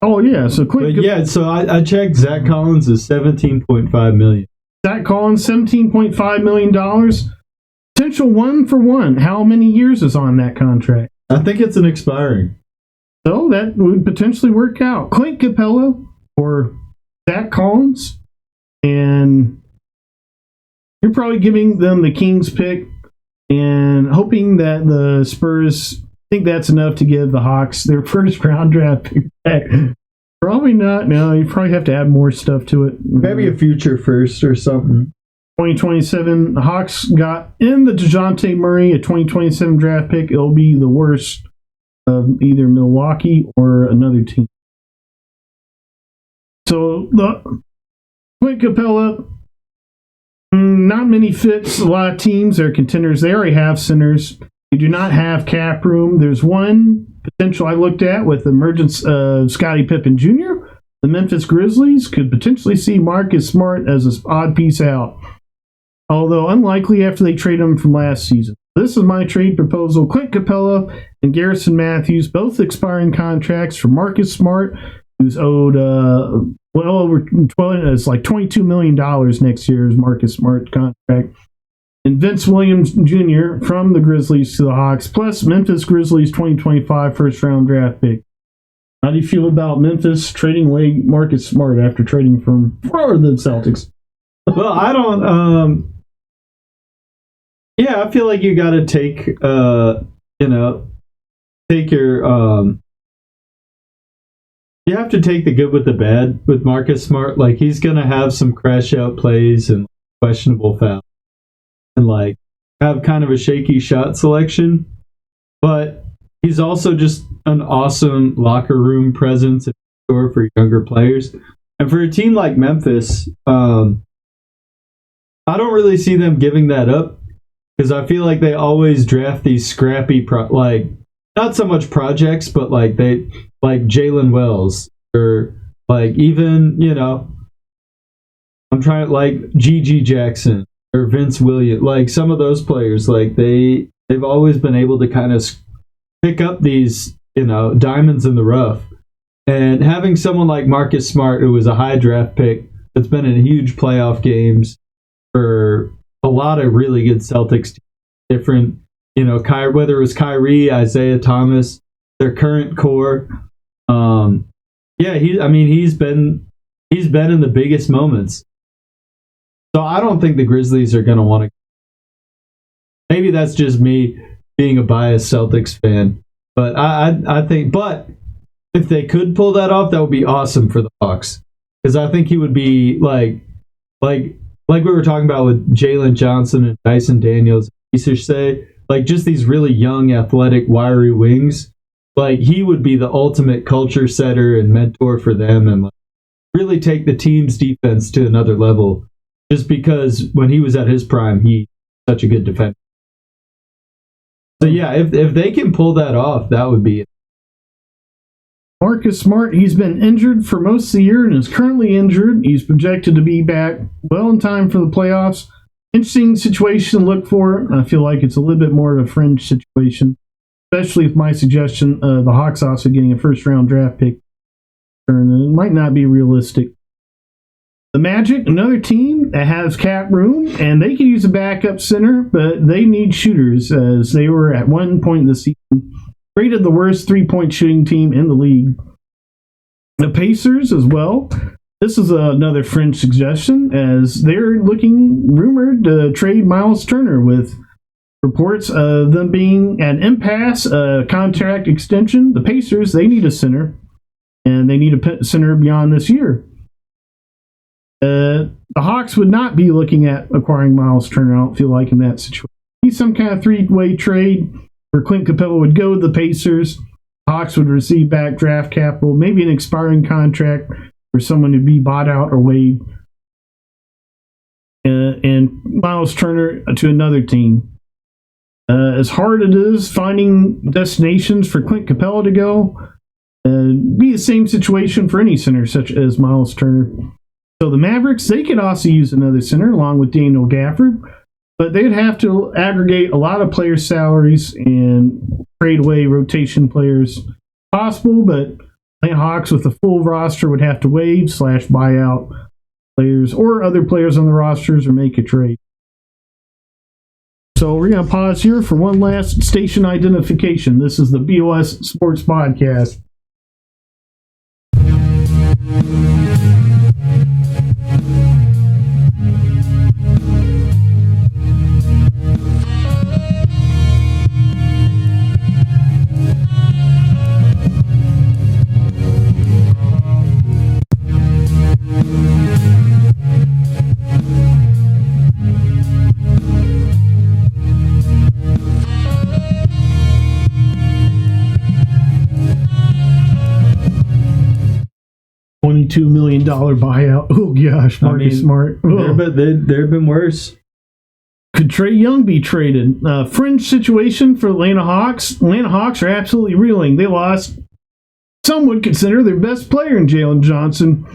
Oh, yeah. So Quint. Yeah, so I checked. Zach Collins is $17.5 million. Zach Collins, $17.5 million. Potential 1-for-1. How many years is on that contract? I think it's an expiring. So that would potentially work out. Clint Capella or Zach Collins. And you're probably giving them the Kings pick and hoping that the Spurs think that's enough to give the Hawks their first round draft pick back. Probably not. No, you probably have to add more stuff to it. Maybe a future first or something. 2027, the Hawks got in the DeJounte Murray, a 2027 draft pick. It'll be the worst of either Milwaukee or another team. So, the Clint Capella, not many fits. A lot of teams are contenders. They already have centers. They do not have cap room. There's one potential I looked at with the emergence of Scottie Pippen Jr. The Memphis Grizzlies could potentially see Marcus Smart as an odd piece out, although unlikely after they trade him from last season. This is my trade proposal. Clint Capella and Garrison Matthews, both expiring contracts for Marcus Smart, who's owed well over 12, it's like $22 million next year's Marcus Smart contract. And Vince Williams Jr. from the Grizzlies to the Hawks, plus Memphis Grizzlies 2025 first-round draft pick. How do you feel about Memphis trading away Marcus Smart after trading for the Celtics? Well, I don't. Yeah, I feel like you got to take your. You have to take the good with the bad with Marcus Smart. Like, he's gonna have some crash out plays and questionable fouls, and like have kind of a shaky shot selection, but he's also just an awesome locker room presence for younger players. And for a team like Memphis, I don't really see them giving that up, because I feel like they always draft these scrappy, not so much projects, but like Jalen Wells, or like even, I'm trying to like G.G. Jackson or Vince Williams, like some of those players, like they've always been able to kind of pick up these, diamonds in the rough. And having someone like Marcus Smart, who was a high draft pick, that's been in huge playoff games for a lot of really good Celtics teams, different, whether it was Kyrie, Isaiah Thomas, their current core. He's been in the biggest moments. So I don't think the Grizzlies are going to want to. Maybe that's just me being a biased Celtics fan, but I think. But if they could pull that off, that would be awesome for the Hawks, because I think he would be like we were talking about with Jalen Johnson and Dyson Daniels, say, like just these really young, athletic, wiry wings. Like, he would be the ultimate culture setter and mentor for them, and like really take the team's defense to another level. Just because when he was at his prime, he was such a good defender. So yeah, if they can pull that off, that would be it. Marcus Smart, he's been injured for most of the year and is currently injured. He's projected to be back well in time for the playoffs. Interesting situation to look for. I feel like it's a little bit more of a fringe situation, especially with my suggestion of the Hawks also getting a first-round draft pick. It might not be realistic. The Magic, another team that has cap room, and they could use a backup center, but they need shooters, as they were at one point in the season rated the worst three-point shooting team in the league. The Pacers as well. This is another fringe suggestion, as they're rumored to trade Miles Turner, with reports of them being at impasse, contract extension. The Pacers, they need a center, and they need a center beyond this year. The Hawks would not be looking at acquiring Miles Turner, I don't feel like, in that situation. He's some kind of three-way trade where Clint Capella would go to the Pacers. Hawks would receive back draft capital, maybe an expiring contract for someone to be bought out or waived, and Miles Turner to another team. As hard it is finding destinations for Clint Capella to go, be the same situation for any center such as Miles Turner. So the Mavericks, they could also use another center along with Daniel Gafford, but they'd have to aggregate a lot of player salaries and trade away rotation players. Possible, but Atlanta Hawks with a full roster would have to waive / buyout players or other players on the rosters or make a trade. So we're going to pause here for one last station identification. This is the BOS Sports Podcast. $22 million buyout. Oh gosh, Marcus Smart. There have been worse. Could Trae Young be traded? Fringe situation for Atlanta Hawks. Atlanta Hawks are absolutely reeling. They lost, some would consider, their best player in Jalen Johnson.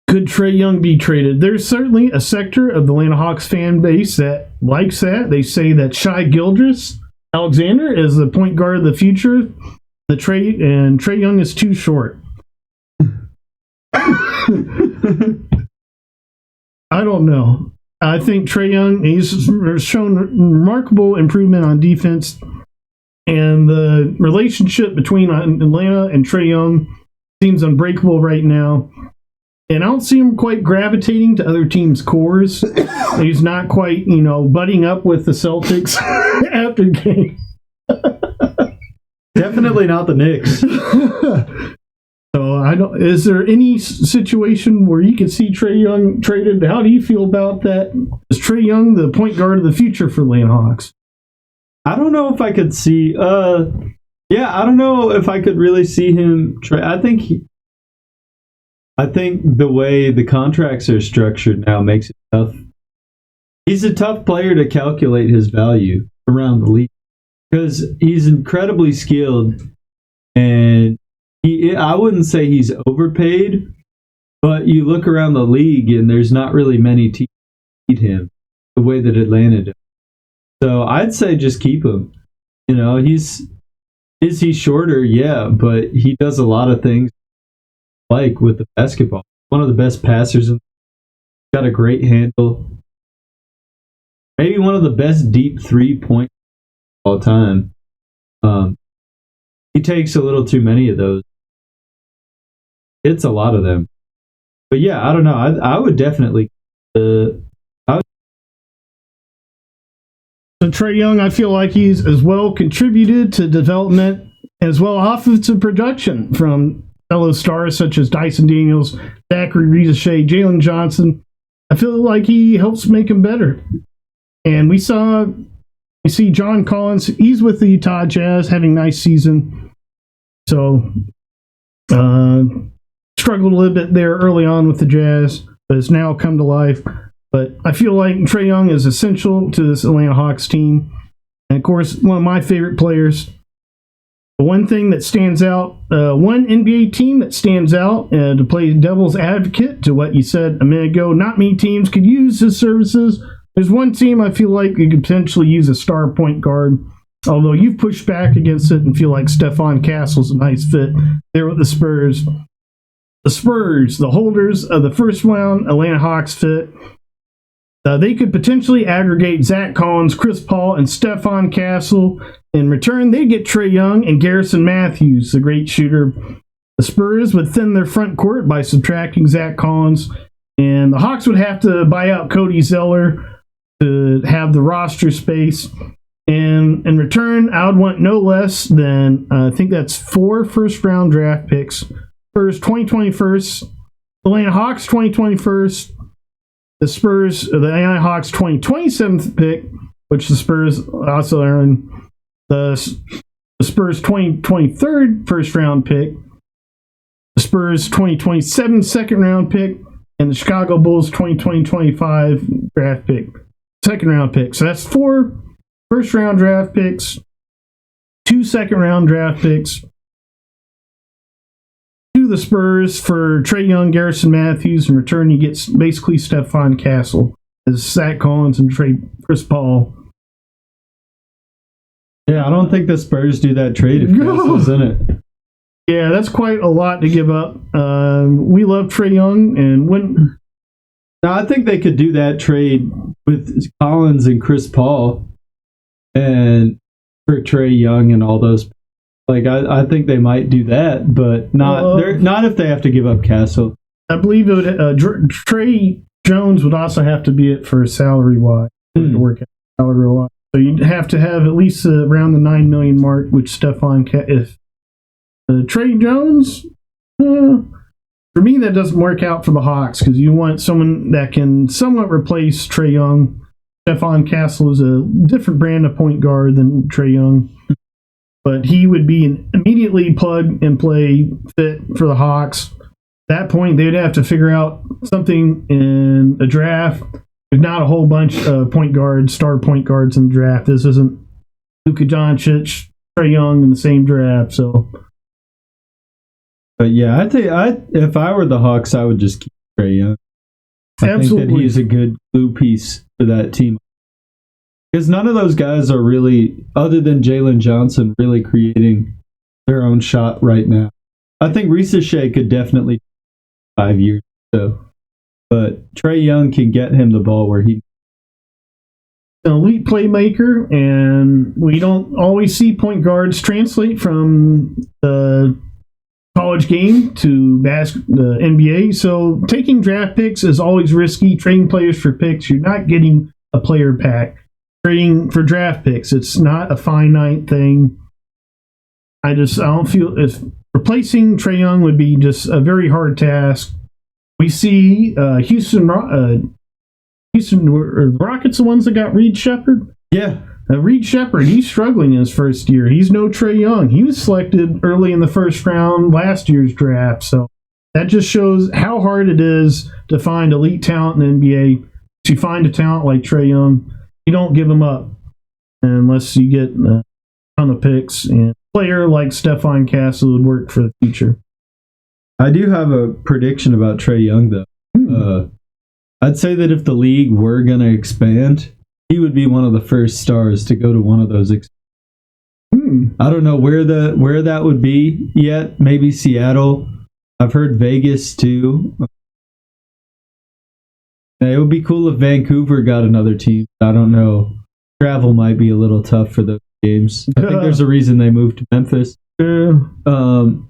Could Trae Young be traded? There's certainly a sector of the Atlanta Hawks fan base that likes that. They say that Shai Gilgeous-Alexander is the point guard of the future. Trae Young is too short. I don't know. I think Trae Young, he's shown remarkable improvement on defense, and the relationship between Atlanta and Trae Young seems unbreakable right now. And I don't see him quite gravitating to other teams' cores. He's not quite, butting up with the Celtics after game. Definitely not the Knicks. So is there any situation where you could see Trae Young traded? How do you feel about that? Is Trae Young the point guard of the future for Atlanta Hawks? I don't know if I could see. I don't know if I could really see him. I think the way the contracts are structured now makes it tough. He's a tough player to calculate his value around the league because he's incredibly skilled, and I wouldn't say he's overpaid, but you look around the league and there's not really many teams that need him the way that Atlanta does. So I'd say just keep him. Is he shorter? Yeah, but he does a lot of things like with the basketball. One of the best passers. Got a great handle. Maybe one of the best deep 3-point all time. He takes a little too many of those. It's a lot of them. But yeah, I don't know. I would definitely. So Trae Young, I feel like he's as well contributed to development as well offensive production from fellow stars such as Dyson Daniels, Zachary Rizachet, Jalen Johnson. I feel like he helps make him better. And we see John Collins. He's with the Utah Jazz, having a nice season. So, struggled a little bit there early on with the Jazz, but it's now come to life. But I feel like Trae Young is essential to this Atlanta Hawks team. And of course, one of my favorite players. One thing that stands out, one NBA team that stands out to play devil's advocate to what you said a minute ago, not many teams could use his services. There's one team I feel like you could potentially use a star point guard, although you've pushed back against it and feel like Stephon Castle's a nice fit there with the Spurs. The Spurs, the holders of the first round Atlanta Hawks fit, they could potentially aggregate Zach Collins, Chris Paul, and Stephon Castle. In return, they get Trae Young and Garrison Matthews, the great shooter. The Spurs would thin their front court by subtracting Zach Collins, and the Hawks would have to buy out Cody Zeller to have the roster space. And in return, I would want no less than, I think that's 4 first-round draft picks. Spurs 2021st, Atlanta Hawks 2021st, the Atlanta Hawks 2027th pick, which the Spurs also earn, the Spurs 2023rd first-round pick, the Spurs 2027 second-round pick, and the Chicago Bulls 2020-25 draft pick, second-round pick. So that's 4 first-round draft picks, 2 second-round draft picks, 2 to the Spurs for Trae Young, Garrison Matthews. In return, you get basically Stephon Castle as Zach Collins and Chris Paul. Yeah, I don't think the Spurs do that trade if Castle's in it. Yeah, that's quite a lot to give up. We love Trae Young, and when... Now, I think they could do that trade with Collins and Chris Paul and for Trae Young and all those. Like, I think they might do that, but not if they have to give up Castle. I believe it would, Trae Jones would also have to be it for salary-wise, to work out salary-wise. So you'd have to have at least around the $9 million mark, which if Trae Jones, for me, that doesn't work out for the Hawks because you want someone that can somewhat replace Trae Young. Stephon Castle is a different brand of point guard than Trae Young, but he would be an immediately plug-and-play fit for the Hawks. At that point, they'd have to figure out something in a draft. There's not a whole bunch of star point guards in the draft. This isn't Luka Doncic, Trae Young in the same draft, so... But yeah, I think if I were the Hawks, I would just keep Trae Young. I think that he's a good glue piece for that team. Because none of those guys are really, other than Jalen Johnson, really creating their own shot right now. I think Ricochet could definitely 5 years or so. But Trae Young can get him the ball where he... An elite playmaker, and we don't always see point guards translate from the college game to the NBA. So taking draft picks is always risky. Trading players for picks, you're not getting a player pack. Trading for draft picks, it's not a finite thing. I don't feel if replacing Trae Young would be just a very hard task. We see Houston Rockets, the ones that got Reed Shepherd. Yeah. Reed Shepherd, he's struggling in his first year. He's no Trae Young. He was selected early in the first round last year's draft. So that just shows how hard it is to find elite talent in the NBA. If you find a talent like Trae Young, you don't give him up unless you get a ton of picks. And a player like Stephon Castle would work for the future. I do have a prediction about Trae Young, though. I'd say that if the league were going to expand, he would be one of the first stars to go to one of those. I don't know where that would be yet. Maybe Seattle. I've heard Vegas too. It would be cool if Vancouver got another team. I don't know. Travel might be a little tough for those games. I think there's a reason they moved to Memphis. But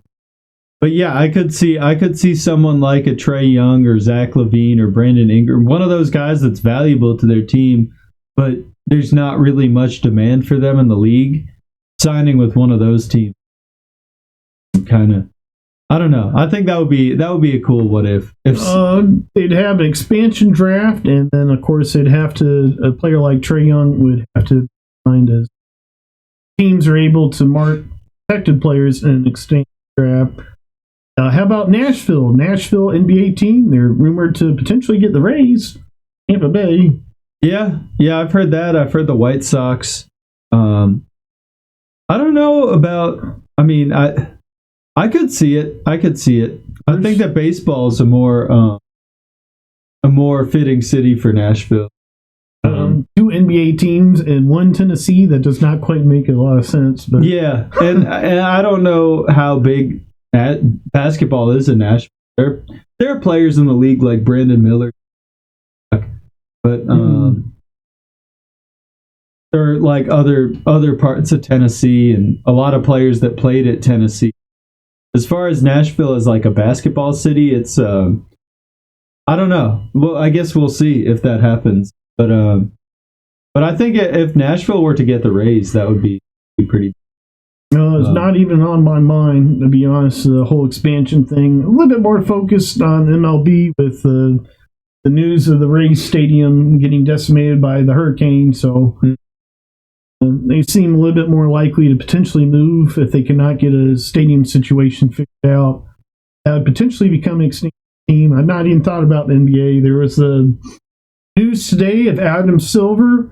yeah, I could see someone like a Trae Young or Zach LaVine or Brandon Ingram, one of those guys that's valuable to their team, but there's not really much demand for them in the league. Signing with one of those teams, kind of, I don't know. I think that would be a cool what if. They'd have an expansion draft, and then of course a player like Trae Young would have to find as teams are able to mark protected players in an expansion draft. How about Nashville? Nashville NBA team. They're rumored to potentially get the Rays. Tampa Bay. Yeah, I've heard that. I've heard the White Sox. I don't know about. I mean, I could see it. I think that baseball is a more fitting city for Nashville. Two NBA teams and one Tennessee. That does not quite make a lot of sense. But yeah, and I don't know how big basketball is in Nashville. There are players in the league like Brandon Miller, but there are like other parts of Tennessee and a lot of players that played at Tennessee. As far as Nashville as like a basketball city, it's I don't know. Well, I guess we'll see if that happens. But I think if Nashville were to get the Rays, that would be pretty. No, it's not even on my mind, to be honest. The whole expansion thing, a little bit more focused on MLB with the news of the Rays Stadium getting decimated by the hurricane. So they seem a little bit more likely to potentially move if they cannot get a stadium situation figured out. That would potentially become an extinct team. I've not even thought about the NBA. There was the news today of Adam Silver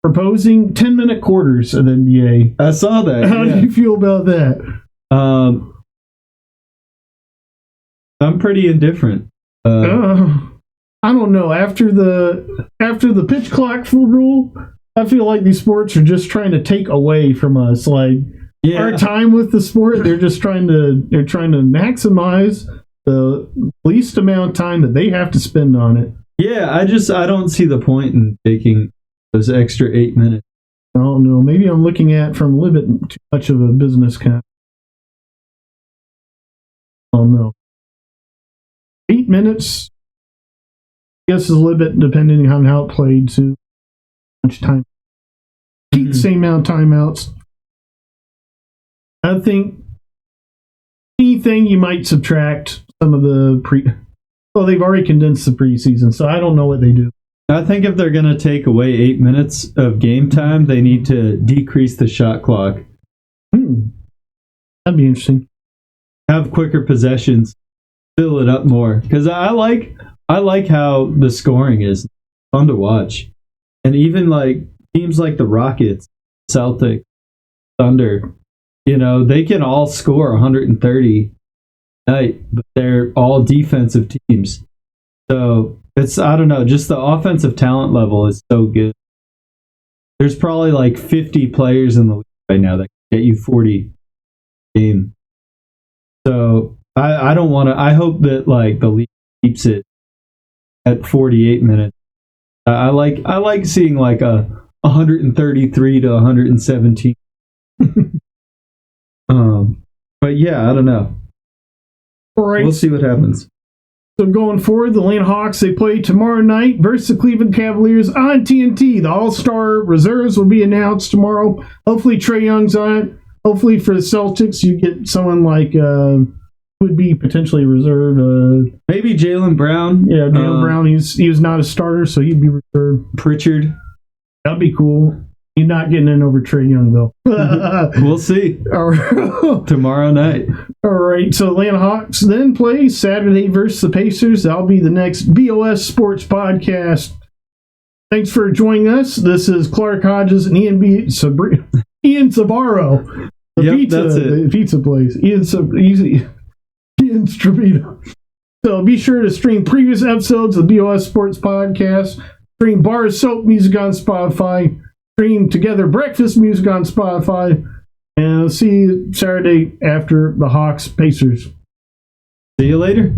proposing 10-minute quarters of the NBA. I saw that. How do you feel about that? I'm pretty indifferent. I don't know. After the pitch clock rule, I feel like these sports are just trying to take away from us. Like our time with the sport, they're trying to maximize the least amount of time that they have to spend on it. Yeah, I don't see the point in taking those extra 8 minutes. I don't know. Maybe I'm looking at from a little bit too much of a business kind. Oh no. 8 minutes, I guess, is a little bit depending on how it played to much time. Keep the same amount of timeouts. I think anything you might subtract some of the they've already condensed the preseason, so I don't know what they do. I think if they're going to take away 8 minutes of game time, they need to decrease the shot clock. That'd be interesting. Have quicker possessions, fill it up more. Because I like how the scoring is fun to watch, and even like teams like the Rockets, Celtics, Thunder, they can all score 130 a night, but they're all defensive teams. So it's, I don't know, just the offensive talent level is so good. There's probably like 50 players in the league right now that can get you 40 a game. So I don't want to. I hope that like the league keeps it at 48 minutes. I like seeing like a 133 to 117. But yeah, I don't know. All right. We'll see what happens. So going forward, the Atlanta Hawks, they play tomorrow night versus the Cleveland Cavaliers on TNT. The All-Star reserves will be announced tomorrow. Hopefully Trae Young's on it. Hopefully for the Celtics, you get someone like would be potentially reserved. Maybe Jalen Brown. Yeah, Jalen Brown. He was not a starter, so he'd be reserved. Pritchard. That'd be cool. You're not getting in over Trae Young, though. We'll see. Tomorrow night. All right. So Atlanta Hawks then play Saturday versus the Pacers. That'll be the next BOS Sports Podcast. Thanks for joining us. This is Clark Hodges and Ian Sabaro. The pizza place. Ian Strabito. So be sure to stream previous episodes of the BOS Sports Podcast. Stream Bar Soap music on Spotify. Stream Together Breakfast music on Spotify. And I'll see you Saturday after the Hawks Pacers. See you later.